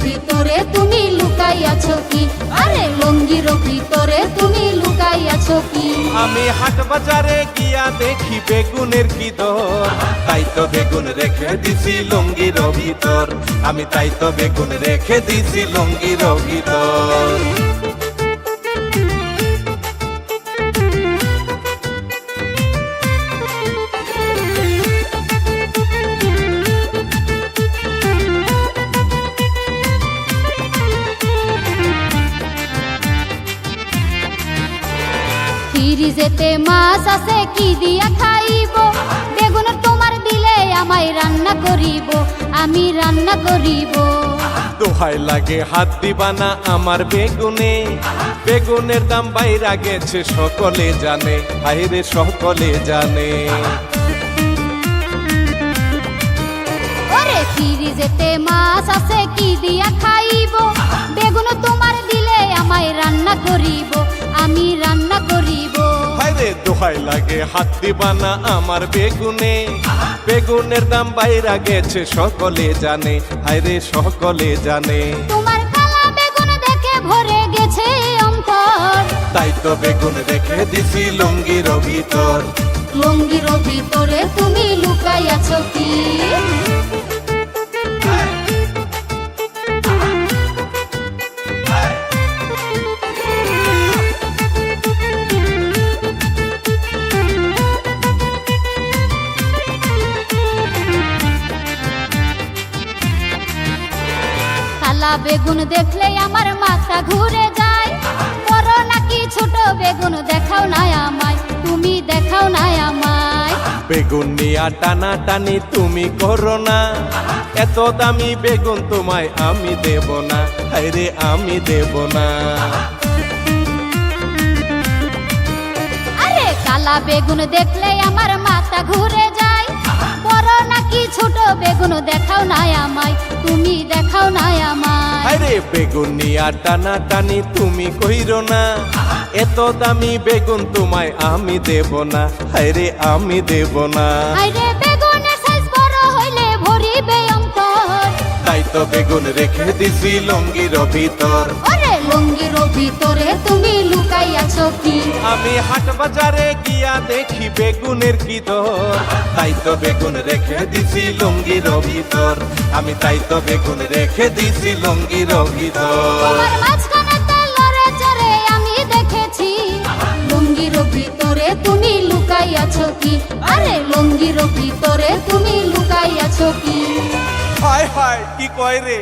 ভিতরে তুমি লুকাইয়াছো কি? আরে লুঙ্গির ভিতরে তুমি লুকাইয়াছো কি? আমি হাট বাজারে গিয়া দেখি বেগুনের কি দর, তাই তো বেগুন রেখে দিছি লুঙ্গির ভিতর। আমি তাই তো বেগুন রেখে দিছি লুঙ্গির ভিতর। ফ্রিজেতে মাছ আছে কি দিয়া খাইব? বেগুন তোমার দিলে আমায় রান্না করিব, আমি রান্না করিব। দোহাই লাগে হাত দিবা না আমার বেগুনে, বেগুনের দাম বাইরা গেছে সকলে জানে, হায়রে সকলে জানে। ওরে ফ্রিজেতে মাছ আছে কি দিয়া খাইব? বেগুন তোমার দিলে আমায় রান্না করিব, আমি রান্না করিব। হায়রে দোহাই লাগে হাত দিবা না আমার বেগুনে, বেগুনের দাম বাইরা গেছে সকলে জানে, হায়রে সকলে জানে। তোমার কালা বেগুন দেখে ভরে গেছে অন্তর, তাই তো বেগুন রেখে দিছি লুঙ্গির ভিতর। লুঙ্গির ভিতরে তুমি লুকাইয়াছো কি? কালা বেগুন দেখলে আমার মাথা ঘুরে যায়, বড় নাকি ছোট বেগুন দেখাও না আমায়, তুমি দেখাও না আমায়। বেগুন নিয়া টানা টানি তুমি করো না, এত দামি বেগুন তোমায় আমি দেব না, হায়রে আমি দেব না। আরে কালা বেগুন দেখলে আমার মাথা ঘুরে যায়, বড় নাকি ছোট বেগুন দেখাও না আমায়, তুমি দেখাও না আমায়। আরে বেগুন নিয়া টানা টানি তুমি কইরো না, এত দামি বেগুন তোমায় আমি দেব না, হায়রে আমি দেব না। আরে বেগুনের সাইজ বড় হইলে ভরিবে অন্তর, তাই তো বেগুন রেখে দিছি লুঙ্গির ভিতর। ওরে লুঙ্গির ভিতরে তুমি লুকাইয়াছো কি? আমি হাট বাজারে গিয়া দেখি বেগুনের কি দর, তাই তো বেগুন রেখে দিছি লুঙ্গির ভিতর। আমি তাই তো বেগুন রেখে দিছি লুঙ্গির ভিতর। তোমার মাঝখানে তেল লড়ে চড়ে আমি দেখেছি, লুঙ্গির ভিতরে তুমি লুকাইয়াছো কি? আরে লুঙ্গির ভিতরে তুমি লুকাইয়াছো কি? হায় হায় কি কয় রে।